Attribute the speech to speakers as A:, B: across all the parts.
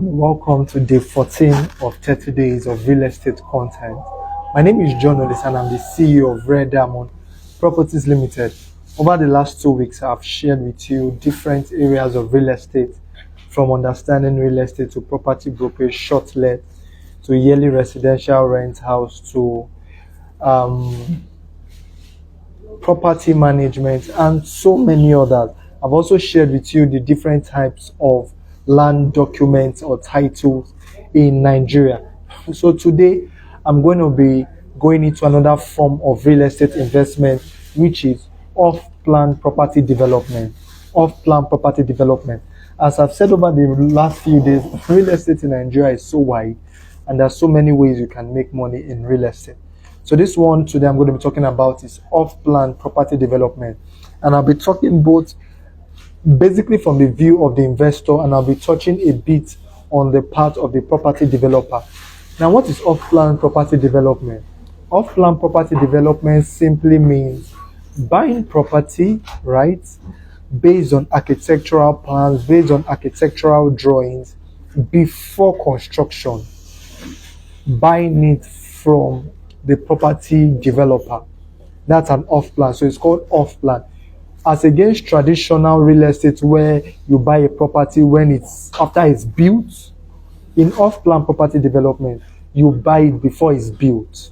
A: welcome to day 14 of 30 days of real estate content. My name is John Olis and I'm the CEO of Rare Diamond Properties Limited. Over the last 2 weeks, I've shared with you different areas of real estate, from understanding real estate to property brokerage, short-let, to yearly residential rent house, to property management, and so many others. I've also shared with you the different types of land documents or titles in Nigeria. So today I'm going to be going into another form of real estate investment, which is off-plan property development. Off-plan property development. As I've said over the last few days, real estate in Nigeria is so wide, and there are so many ways you can make money in real estate. So this one today I'm going to be talking about is off-plan property development, and I'll be talking both basically from the view of the investor, and I'll be touching a bit on the part of the property developer. Now, what is off-plan property development? Off-plan property development simply means buying property, right, based on architectural plans, based on architectural drawings before construction, buying it from the property developer. That's an off-plan, so it's called off-plan. As against traditional real estate where you buy a property when it's after it's built, in off-plan property development, you buy it before it's built.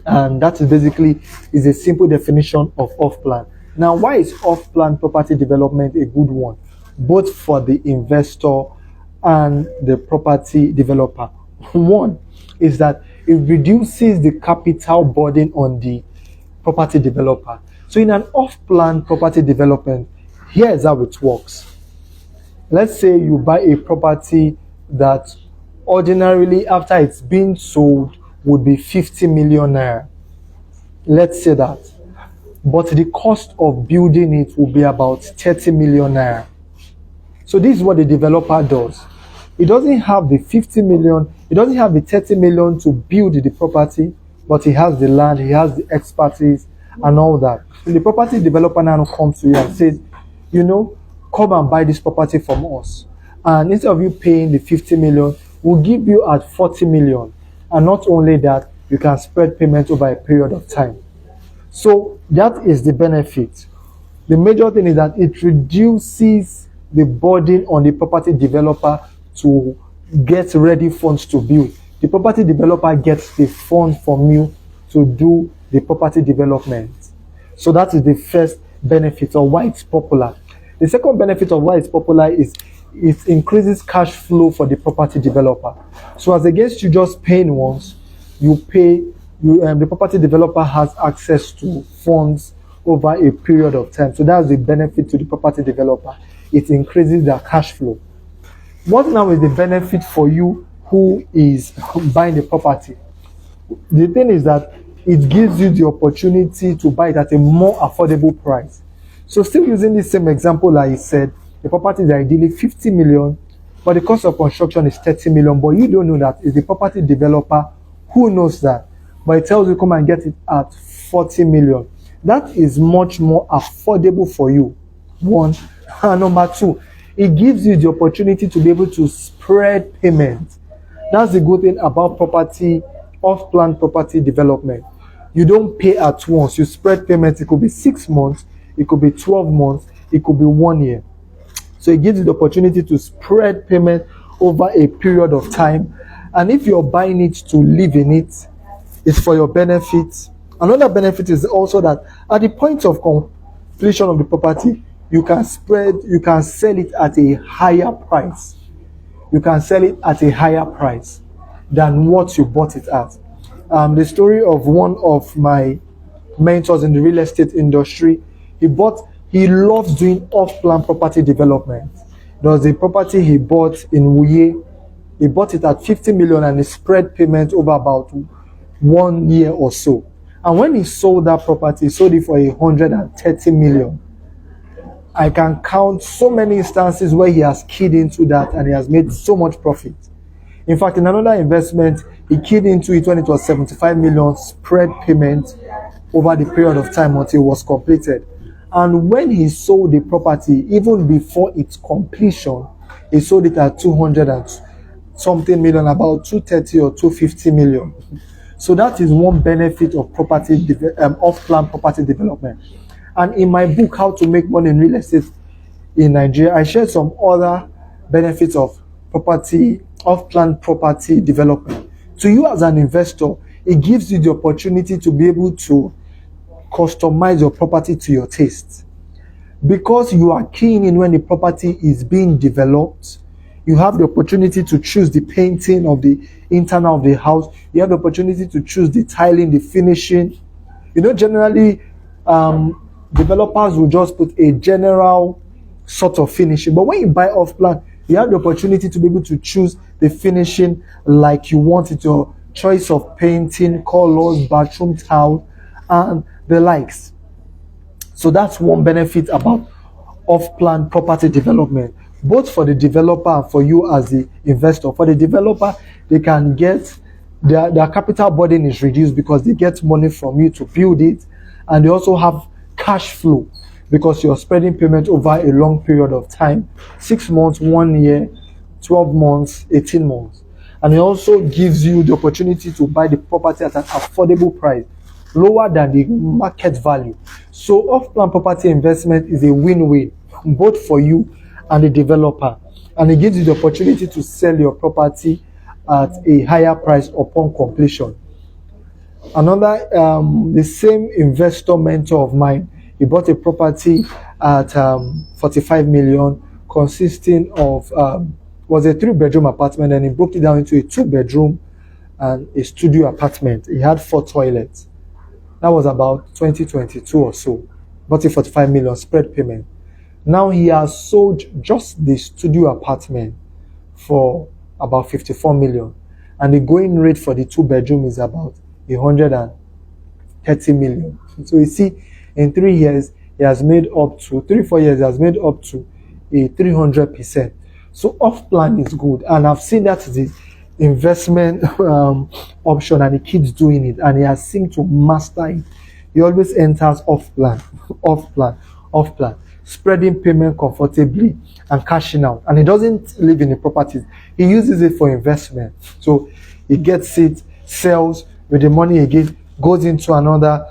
A: And that is basically a simple definition of off-plan. Now, why is off-plan property development a good one, both for the investor and the property developer? One is that it reduces the capital burden on the property developer. So in an off-plan property development, here is how it works. Let's say you buy a property that ordinarily, after it's been sold, would be 50 million naira. Let's say that. But the cost of building it will be about 30 million naira. So this is what the developer does. It doesn't have the 50 million, it doesn't have the 30 million to build the property, but he has the land, he has the expertise and all that. So the property developer now comes to you and says, come and buy this property from us. And instead of you paying the 50 million, we'll give you at 40 million. And not only that, you can spread payment over a period of time. So that is the benefit. The major thing is that it reduces the burden on the property developer to get ready funds to build. The property developer gets the funds from you to do the property development. So that is the first benefit of why it's popular. The second benefit of why it's popular is it increases cash flow for the property developer. So as against you just paying once, the property developer has access to funds over a period of time. So that's the benefit to the property developer. It increases their cash flow. What now is the benefit for you who is buying the property? The thing is that it gives you the opportunity to buy it at a more affordable price. So still using the same example like I said, the property is ideally 50 million, but the cost of construction is 30 million, but you don't know that. It's the property developer who knows that, but it tells you come and get it at 40 million. That is much more affordable for you, one. And number two, it gives you the opportunity to be able to spread payment. That's the good thing about off-plan property development. You don't pay at once, you spread payments. It could be 6 months, it could be 12 months, it could be 1 year. So it gives you the opportunity to spread payment over a period of time. And if you're buying it to live in it, it's for your benefit. Another benefit is also that at the point of completion of the property, you can sell it at a higher price. You can sell it at a higher price than what you bought it at. The story of one of my mentors in the real estate industry, he loves doing off-plan property development. There was a property he bought in Wuye. He bought it at 50 million and he spread payment over about 1 year or so. And when he sold that property, he sold it for 130 million. I can count so many instances where he has keyed into that and he has made so much profit. In fact, in another investment, he keyed into it when it was 75 million spread payment over the period of time until it was completed. And when he sold the property, even before its completion, he sold it at 200 and something million, about 230 or 250 million. So that is one benefit of off-plan property development. And in my book, How to Make Money in Real Estate in Nigeria, I shared some other benefits of off-plan property development. To you as an investor, it gives you the opportunity to be able to customize your property to your taste. Because you are keen in when the property is being developed, you have the opportunity to choose the painting of the internal of the house. You have the opportunity to choose the tiling, the finishing. Generally, developers will just put a general sort of finishing. But when you buy off-plan, you have the opportunity to be able to choose the finishing like you want it, your choice of painting, colors, bathroom tile, and the likes. So that's one benefit about off-plan property development, both for the developer and for you as the investor. For the developer, they can get their capital burden is reduced because they get money from you to build it, and they also have cash flow because you're spreading payment over a long period of time, 6 months, 1 year, 12 months, 18 months. And it also gives you the opportunity to buy the property at an affordable price, lower than the market value. So off-plan property investment is a win-win, both for you and the developer, and it gives you the opportunity to sell your property at a higher price upon completion. Another, the same investor mentor of mine, he bought a property at 45 million, consisting of was a 3-bedroom apartment, and he broke it down into a 2-bedroom and a studio apartment. He had 4 toilets. That was about 2022 or so. Bought it 45 million, spread payment. Now he has sold just the studio apartment for about 54 million. And the going rate for the 2-bedroom is about 130 million. So you see, in 3 years, he has made up to, 3-4 years, he has made up to a 300%. So off-plan is good. And I've seen that the investment option, and he keeps doing it, and he has seemed to master it. He always enters off-plan, off-plan, spreading payment comfortably and cashing out. And he doesn't live in the properties. He uses it for investment. So he gets it, sells, with the money again, goes into another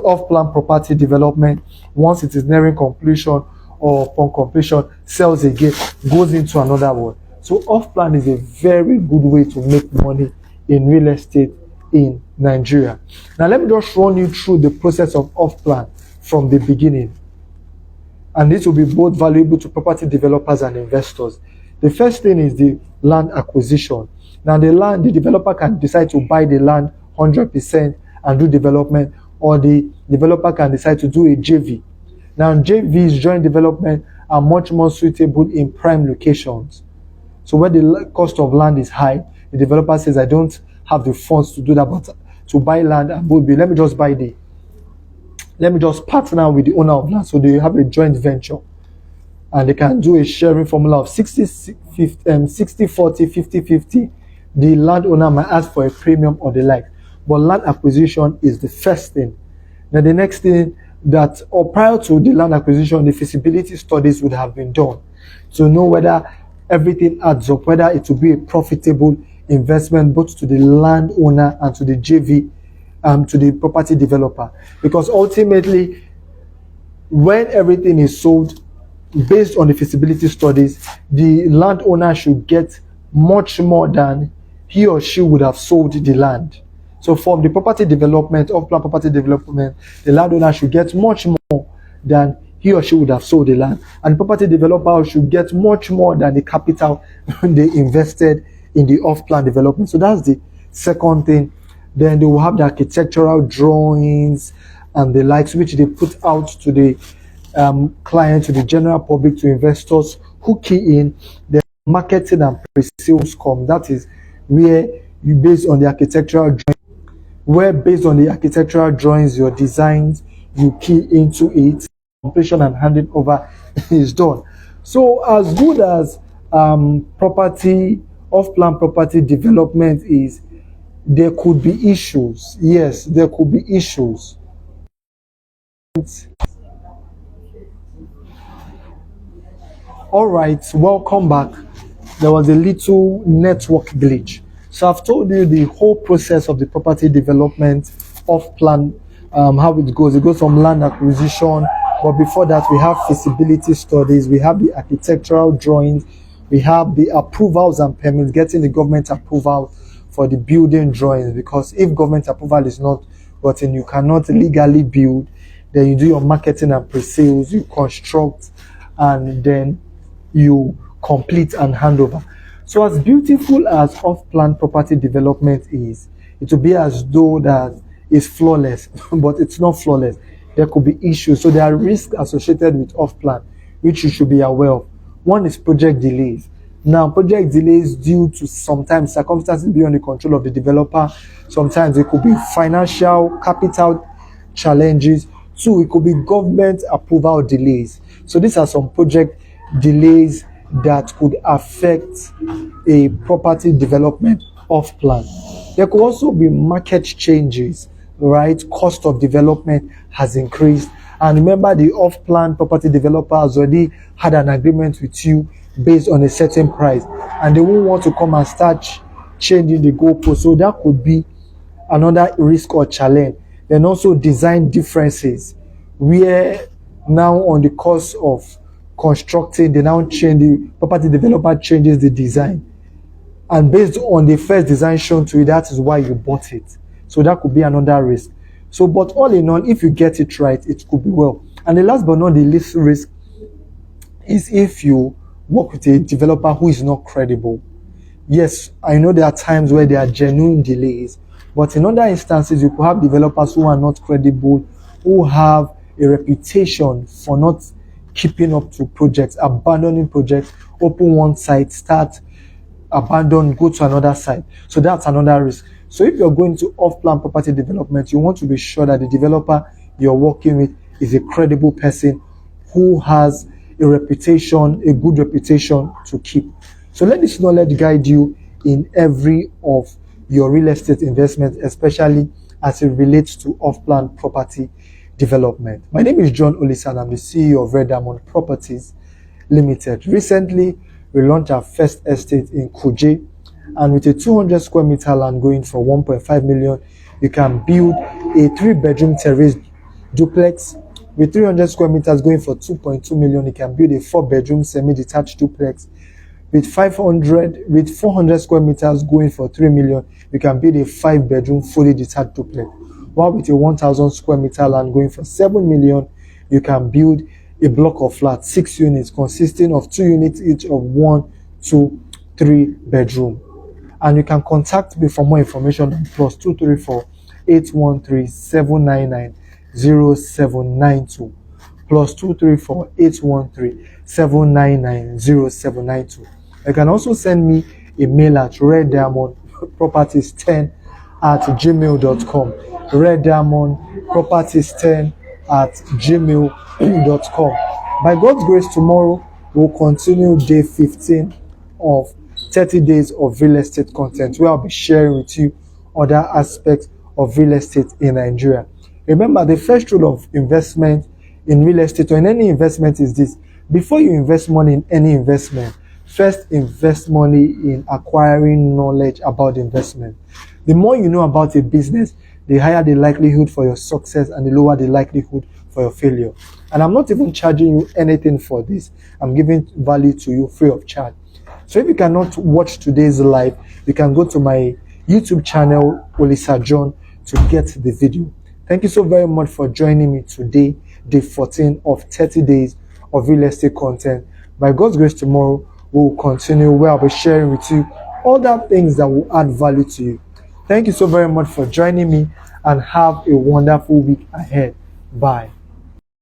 A: off-plan property development. Once it is nearing completion or upon completion, sells again, goes into another one. So off-plan is a very good way to make money in real estate in Nigeria. Now let me just run you through the process of off-plan from the beginning. And this will be both valuable to property developers and investors. The first thing is the land acquisition. Now the developer can decide to buy the land 100% and do development, or the developer can decide to do a JV. Now JVs, joint development, are much more suitable in prime locations. So where the cost of land is high, the developer says, I don't have the funds to do that, but to buy land and would be, let me just partner with the owner of land. So they have a joint venture, and they can do a sharing formula of 60-40, 50-50. The landowner might ask for a premium or the like. But land acquisition is the first thing. Now the next thing that, or prior to the land acquisition, the feasibility studies would have been done to know whether everything adds up, whether it will be a profitable investment both to the landowner and to the JV, to the property developer. Because ultimately, when everything is sold, based on the feasibility studies, the landowner should get much more than he or she would have sold the land. So from the property development, off-plan property development, the landowner should get much more than he or she would have sold the land. And the property developer should get much more than the capital they invested in the off-plan development. So that's the second thing. Then they will have the architectural drawings and the likes, which they put out to the client, to the general public, to investors who key in. The marketing and pre-sales come. That is where you, based on the architectural drawings, your designs, you key into it, completion and handing over is done. So as good as off-plan property development is, there could be issues. Yes, there could be issues. All right, welcome back. there was a little network glitch. So I've told you the whole process of the property development off plan, how it goes. It goes from land acquisition, but before that we have feasibility studies, we have the architectural drawings, we have the approvals and permits, getting the government approval for the building drawings, because if government approval is not gotten, you cannot legally build. Then you do your marketing and pre-sales, you construct, and then you complete and hand over. So as beautiful as off-plan property development is, it will be as though that is flawless, but it's not flawless. There could be issues. So there are risks associated with off-plan, which you should be aware of. One is project delays. Now, project delays due to sometimes circumstances beyond the control of the developer. Sometimes it could be financial, capital challenges. Two, it could be government approval delays. So these are some project delays that could affect a property development off plan. There could also be market changes, right? Cost of development has increased. And remember, the off plan property developer has already had an agreement with you based on a certain price, and they won't want to come and start changing the goalpost. So that could be another risk or challenge. Then also design differences, where now on the course of constructing, they now change, the property developer changes the design, and based on the first design shown to you, that is why you bought it. So that could be another risk. So, but all in all, if you get it right, it could be well. And the last but not the least risk is if you work with a developer who is not credible. Yes, I know there are times where there are genuine delays, but in other instances, you could have developers who are not credible, who have a reputation for not keeping up to projects, abandoning projects, open one site, start, abandon, go to another site. So that's another risk. So if you're going to off-plan property development, you want to be sure that the developer you're working with is a credible person who has a reputation, a good reputation to keep. So let this knowledge guide you in every of your real estate investments, especially as it relates to off-plan property development. My name is John Olisan. I'm the CEO of Red Diamond Properties Limited. Recently, we launched our first estate in Kuje, and with a 200 square meter land going for 1.5 million, you can build a 3-bedroom terraced duplex. With 300 square meters going for 2.2 million, you can build a 4-bedroom semi-detached duplex. With 400 square meters going for 3 million, you can build a 5-bedroom fully detached duplex. While with a 1,000 square meter land going for 7 million, you can build a block of flats, 6 units, consisting of 2 units each of 1, 2, 3 bedroom. And you can contact me for more information on +234 813 799 0792, +234 813 799 0792. You can also send me a mail at reddiamondproperties10@gmail.com, reddiamondproperties10@gmail.com. By God's grace, tomorrow we'll continue day 15 of 30 days of real estate content, where I'll be sharing with you other aspects of real estate in Nigeria. Remember, the first rule of investment in real estate or in any investment is this: before you invest money in any investment, first invest money in acquiring knowledge about the investment. The more you know about a business, the higher the likelihood for your success and the lower the likelihood for your failure. And I'm not even charging you anything for this. I'm giving value to you free of charge. So if you cannot watch today's live, you can go to my YouTube channel, Olisa John, to get the video. Thank you so very much for joining me today, day 14 of 30 days of real estate content. By God's grace, tomorrow we'll continue, where I'll be sharing with you other things that will add value to you. Thank you so very much for joining me, and have a wonderful week ahead. Bye.